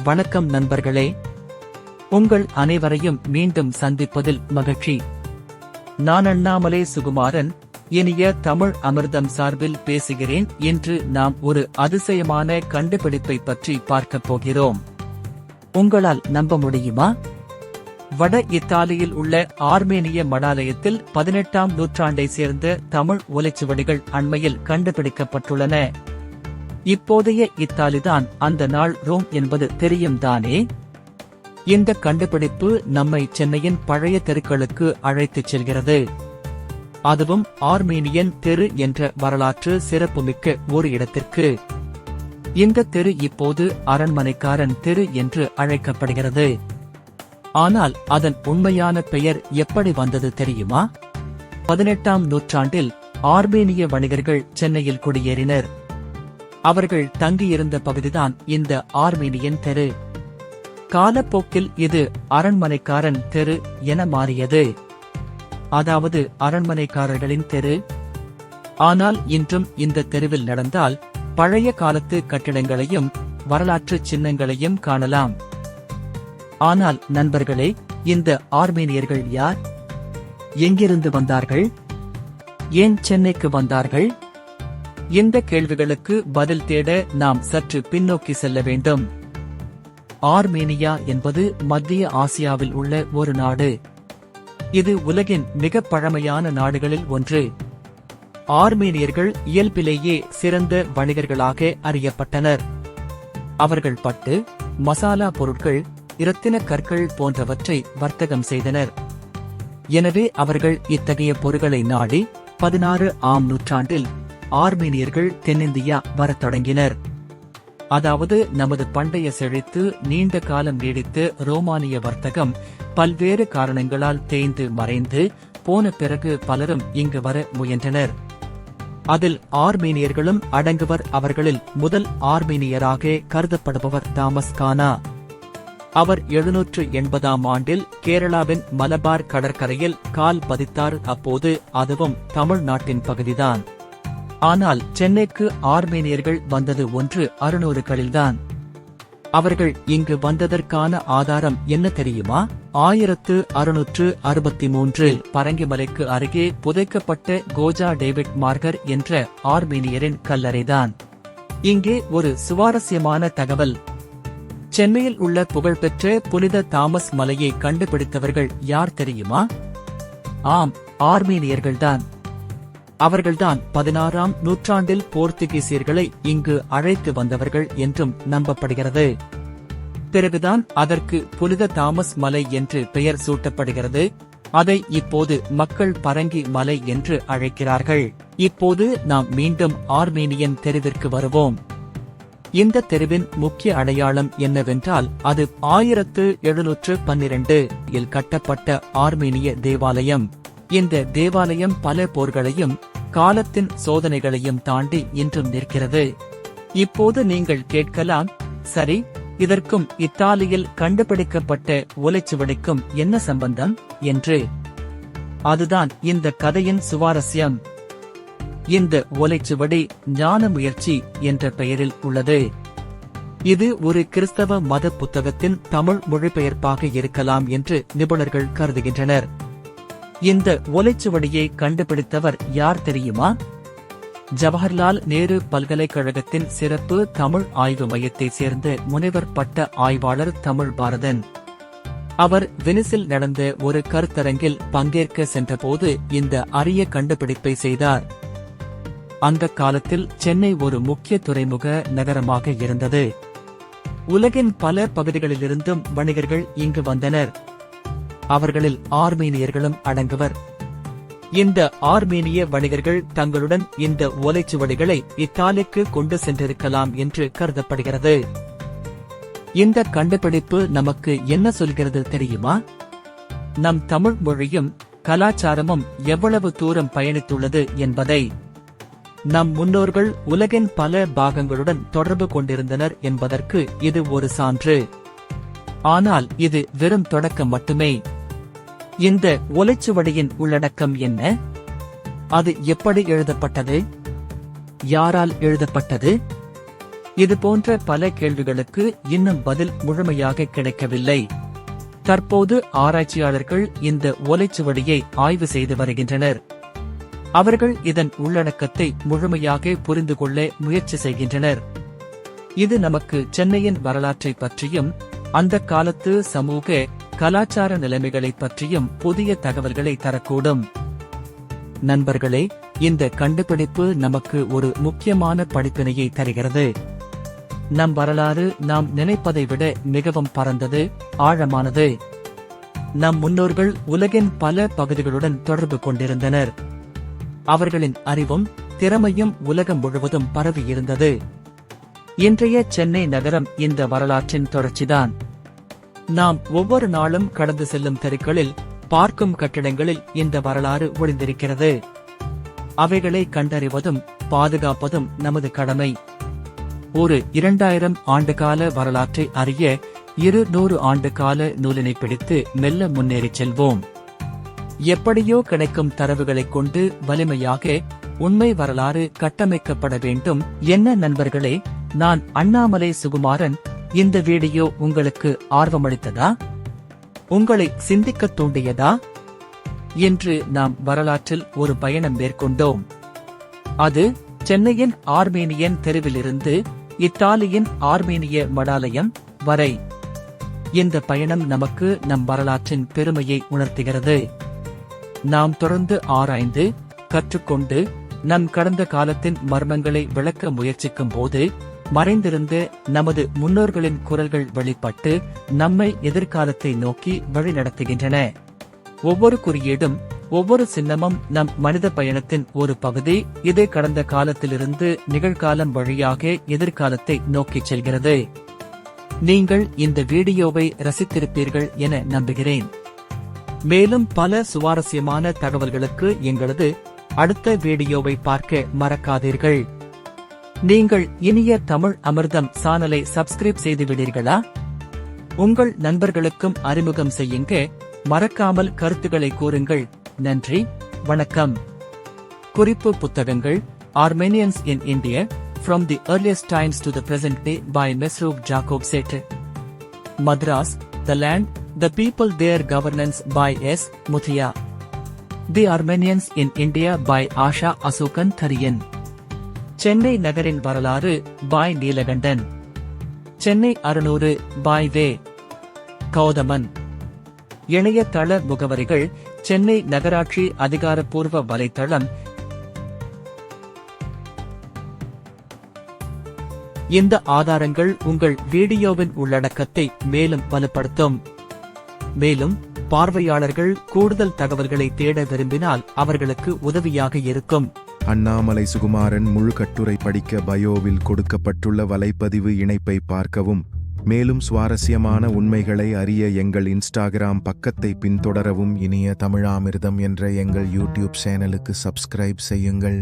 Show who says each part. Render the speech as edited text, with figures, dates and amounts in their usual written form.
Speaker 1: வணக்கம் நண்பர்களே, உங்கள் அனைவரையும் மீண்டும் சந்திப்பதில் மகிழ்ச்சி. நான் அண்ணாமலை சுகுமாரன், இனிய தமிழ் அமிர்தம் சார்பில் பேசுகிறேன். இன்று நாம் ஒரு அதிசயமான கண்டுபிடிப்பை பற்றி பார்க்கப் போகிறோம். உங்களால் நம்ப முடியுமா? வட இத்தாலியில் உள்ள ஆர்மேனிய மடாலயத்தில் 18ஆம் நூற்றாண்டை சேர்ந்த தமிழ் ஓலைச்சுவடிகள் அண்மையில் கண்டுபிடிக்கப்பட்டுள்ளன. இப்போதைய இத்தாலிதான் அந்த நாள் ரோம் என்பது தெரியும் தானே? இந்த கண்டுபிடிப்பு நம்மை சென்னையின் பழைய தெருக்களுக்கு அழைத்துச் செல்கிறது. அதுவும் ஆர்மேனியன் தெரு என்ற வரலாற்று சிறப்புமிக்க ஒரு இடத்திற்கு. இந்த தெரு இப்போது அரண்மனைக்காரன் தெரு என்று அழைக்கப்படுகிறது. ஆனால் அதன் உண்மையான பெயர் எப்படி வந்தது தெரியுமா? 18ஆம் நூற்றாண்டில் ஆர்மேனிய வணிகர்கள் சென்னையில் குடியேறினர். அவர்கள் தங்கியிருந்த பகுதிதான் இந்த ஆர்மேனியன் தெரு. காலப்போக்கில் இது அரண்மனைக்காரன் தெரு என மாறியது. அதாவது அரண்மனைக்காரர்களின் தெரு. ஆனால் இன்றும் இந்த தெருவில் நடந்தால் பழைய காலத்து கட்டிடங்களையும் வரலாற்று சின்னங்களையும் காணலாம். ஆனால் நண்பர்களே, இந்த ஆர்மேனியர்கள் யார்? எங்கிருந்து வந்தார்கள்? ஏன் சென்னைக்கு வந்தார்கள்? இந்த கேள்விகளுக்கு பதில் தேட நாம் சற்று பின்னோக்கி செல்ல வேண்டும். ஆர்மேனியா என்பது மத்திய ஆசியாவில் உள்ள ஒரு நாடு. இது உலகின் மிக பழமையான நாடுகளில் ஒன்று. ஆர்மேனியர்கள் இயல்பிலேயே சிறந்த வணிகர்களாக அறியப்பட்டனர். அவர்கள் பட்டு, மசாலா பொருட்கள், இரத்தின கற்கள் போன்றவற்றை வர்த்தகம் செய்தனர். எனவே அவர்கள் இத்தகைய பொருட்களை நாடி 16ஆம் நூற்றாண்டில் ஆர்மேனியர்கள் தென்னிந்தியா வரத் தொடங்கினர். அதாவது நமது பண்டைய செழித்து நீண்ட காலம் நீடித்து ரோமானிய வர்த்தகம் பல்வேறு காரணங்களால் தேய்ந்து மறைந்து போன பிறகு பலரும் இங்கு வர முயன்றனர். அதில் ஆர்மேனியர்களும் அடங்குவர். அவர்களில் முதல் ஆர்மேனியராக கருதப்படுபவர் தாமஸ் கானா. அவர் 780ஆம் ஆண்டில் கேரளாவின் மலபார் கடற்கரையில் கால் பதித்தார். அப்போது அதுவும் தமிழ்நாட்டின் பகுதிதான். ஆனால் சென்னைக்கு ஆர்மேனியர்கள் வந்தது 1600களில்தான். அவர்கள் இங்கு வந்ததற்கான ஆதாரம் என்ன தெரியுமா? 1663 பரங்கிமலைக்கு அருகே புதைக்கப்பட்ட கோஜா டேவிட் மார்கர் என்ற ஆர்மேனியரின் கல்லறைதான். இங்கே ஒரு சுவாரஸ்யமான தகவல். சென்னையில் உள்ள புகழ்பெற்ற புனித தாமஸ் மலையை கண்டுபிடித்தவர்கள் யார் தெரியுமா? ஆம், ஆர்மேனியர்கள்தான். அவர்கள்தான் 16ஆம் நூற்றாண்டில் போர்த்துகீசியர்களை இங்கு அழைத்து வந்தவர்கள் என்றும் நம்பப்படுகிறது. பிறகுதான் அதற்கு புனித தாமஸ் மலை என்று பெயர் சூட்டப்படுகிறது. அதை இப்போது மக்கள் பரங்கி மலை என்று அழைக்கிறார்கள். இப்போது நாம் மீண்டும் ஆர்மேனியன் தெருவிற்கு வருவோம். இந்த தெருவின் முக்கிய அடையாளம் என்னவென்றால் அது 1712 இல் கட்டப்பட்ட ஆர்மேனிய தேவாலயம். இந்த தேவாலயம் பல போர்களையும் காலத்தின் சோதனைகளையும் தாண்டி இன்றும் நிற்கிறது. இப்போது நீங்கள் கேட்கலாம், சரி, இதற்கும் இத்தாலியில் கண்டுபிடிக்கப்பட்ட ஓலைச்சுவடிக்கும் என்ன சம்பந்தம் என்று. அதுதான் இந்த கதையின் சுவாரஸ்யம். இந்த ஓலைச்சுவடி ஞான முயற்சி என்ற பெயரில் உள்ளது. இது ஒரு கிறிஸ்தவ மத புத்தகத்தின் தமிழ் மொழிபெயர்ப்பாக இருக்கலாம் என்று நிபுணர்கள் கருதுகின்றனர். இந்த ஓலைச்சுவடியை கண்டுபிடித்தவர் யார் தெரியுமா? ஜவஹர்லால் நேரு பல்கலைக்கழகத்தின் சிறப்பு தமிழ் ஆய்வு மையத்தை சேர்ந்த முனைவர் பட்ட ஆய்வாளர் தமிழ் பாரதன். அவர் வெனிஸில் நடந்த ஒரு கருத்தரங்கில் பங்கேற்க சென்றபோது இந்த அரிய கண்டுபிடிப்பை செய்தார். அந்த காலத்தில் சென்னை ஒரு முக்கிய துறைமுக நகரமாக இருந்தது. உலகின் பல பகுதிகளிலிருந்தும் வணிகர்கள் இங்கு வந்தனர். அவர்களில் ஆர்மேனியர்களும் அடங்குவர். இந்த ஆர்மேனிய வணிகர்கள் தங்களுடன் இந்த ஓலைச்சுவடிகளை இத்தாலிக்கு கொண்டு சென்றிருக்கலாம் என்று கருதப்படுகிறது. இந்த கண்டுபிடிப்பு நமக்கு என்ன சொல்கிறது தெரியுமா? நம் தமிழ் மொழியும் கலாச்சாரமும் எவ்வளவு தூரம் பயணித்துள்ளது என்பதை. நம் முன்னோர்கள் உலகின் பல பாகங்களுடன் தொடர்பு கொண்டிருந்தனர் என்பதற்கு இது ஒரு சான்று. ஆனால் இது வெறும் தொடக்கம் மட்டுமே. இந்த ஓலைச்சுவடியின் உள்ளடக்கம் என்ன? அது எப்படி எழுதப்பட்டது? யாரால் எழுதப்பட்டது? இது போன்ற பல கேள்விகளுக்கு இன்னும் பதில் முழுமையாக கிடைக்கவில்லை. தற்போது ஆராய்ச்சியாளர்கள் இந்த ஓலைச்சுவடியை ஆய்வு செய்து வருகின்றனர். அவர்கள் இதன் உள்ளடக்கத்தை முழுமையாக புரிந்து கொள்ள முயற்சி செய்கின்றனர். இது நமக்கு சென்னையின் வரலாற்றை பற்றியும் அந்த காலத்து சமூக கலாச்சார நிலைமைகளை பற்றியும் புதிய தகவல்களை தரக்கூடும். நண்பர்களே, இந்த கண்டுபிடிப்பு நமக்கு ஒரு முக்கியமான படிப்பினையை தருகிறது. நம் வரலாறு நாம் நினைப்பதை விட மிகவும் பரந்தது, ஆழமானது. நம் முன்னோர்கள் உலகின் பல பகுதிகளுடன் தொடர்பு கொண்டிருந்தனர். அவர்களின் அறிவும் திறமையும் உலகம் முழுவதும் பரவியிருந்தது. இன்றைய சென்னை நகரம் இந்த வரலாற்றின் தொடர்ச்சிதான். நாம் ஒவ்வொரு நாளும் கடந்து செல்லும் தெருக்களில் பார்க்கும் கட்டிடங்களில் இந்த வரலாறு ஒளிந்திருக்கிறது. அவைகளை கண்டறிவதும் பாதுகாப்பதும் நமது கடமை. ஒரு 2000 ஆண்டுகால வரலாற்றை அறிய 200 ஆண்டு கால நூலினை பிடித்து மெல்ல முன்னேறிச் செல்வோம். எப்படியோ கிடைக்கும் தரவுகளைக் கொண்டு வலிமையாக உண்மை வரலாறு கட்டமைக்கப்பட வேண்டும். என்ன நண்பர்களே, நான் அண்ணாமலை சுகுமாரன். இந்த வீடியோ உங்களுக்கு ஆர்வமளித்ததா? உங்களை சிந்திக்கத் தூண்டியதா? இன்று நாம் வரலாற்றில் ஒரு பயணம் மேற்கொண்டோம். அது சென்னையின் ஆர்மேனியன் தெருவிலிருந்து இத்தாலியின் ஆர்மேனிய மடாலயம் வரை. இந்த பயணம் நமக்கு நம் வரலாற்றின் பெருமையை உணர்த்துகிறது. நாம் தொடர்ந்து ஆராய்ந்து கற்றுக்கொண்டு நம் கடந்த காலத்தின் மர்மங்களை விளக்க முயற்சிக்கும் போது மறைந்திருந்த நமது முன்னோர்களின் குரல்கள் வெளிப்பட்டு நம்மை எதிர்காலத்தை நோக்கி வழிநடத்துகின்றன. ஒவ்வொரு குறியீடும் ஒவ்வொரு சின்னமும் நம் மனித பயணத்தின் ஒரு பகுதி. இது கடந்த காலத்திலிருந்து நிகழ்காலம் வழியாக எதிர்காலத்தை நோக்கிச் செல்கிறது. நீங்கள் இந்த வீடியோவை ரசித்திருப்பீர்கள் என நம்புகிறேன். மேலும் பல சுவாரஸ்யமான தகவல்களுக்கு எங்களது அடுத்த வீடியோவை பார்க்க மறக்காதீர்கள். நீங்கள் இனிய தமிழ் அமிர்தம் சேனலை சப்ஸ்கிரைப் செய்துவிட்டீர்களா? உங்கள் நண்பர்களுக்கும் அறிமுகம் செய்யுங்க. மறக்காமல் கருத்துக்களை கூறுங்கள். நன்றி, வணக்கம். குறிப்பு புத்தகங்கள்: Armenians in India, From the Earliest Times to the Present Day by Mesrooq Jacob Set. Madras, The Land, The People, Their Governance by S. Muthia. The Armenians in India by Asha Asukan Thariyan. Chennai நகரின் வரலாறு பாய் நீலகண்டன். சென்னை 600 பாய் வே. கௌதமன். இணையதள முகவரிகள்: சென்னை நகராட்சி அதிகாரப்பூர்வ வலைத்தளம். இந்த ஆதாரங்கள் உங்கள் வீடியோவின் உள்ளடக்கத்தை மேலும் வலுப்படுத்தும். மேலும் பார்வையாளர்கள் கூடுதல் தகவல்களை தேட விரும்பினால் அவர்களுக்கு உதவியாக இருக்கும்.
Speaker 2: அண்ணாமலை சுகுமாரன் முழு கட்டுரை படிக்க பயோவில் கொடுக்கப்பட்டுள்ள வலைப்பதிவு இணைப்பை பார்க்கவும். மேலும் சுவாரஸ்யமான உண்மைகளை அறிய எங்கள் இன்ஸ்டாகிராம் பக்கத்தை பின்தொடரவும். இனிய தமிழாமிர்தம் என்ற எங்கள் யூடியூப் சேனலுக்கு சப்ஸ்கிரைப் செய்யுங்கள்.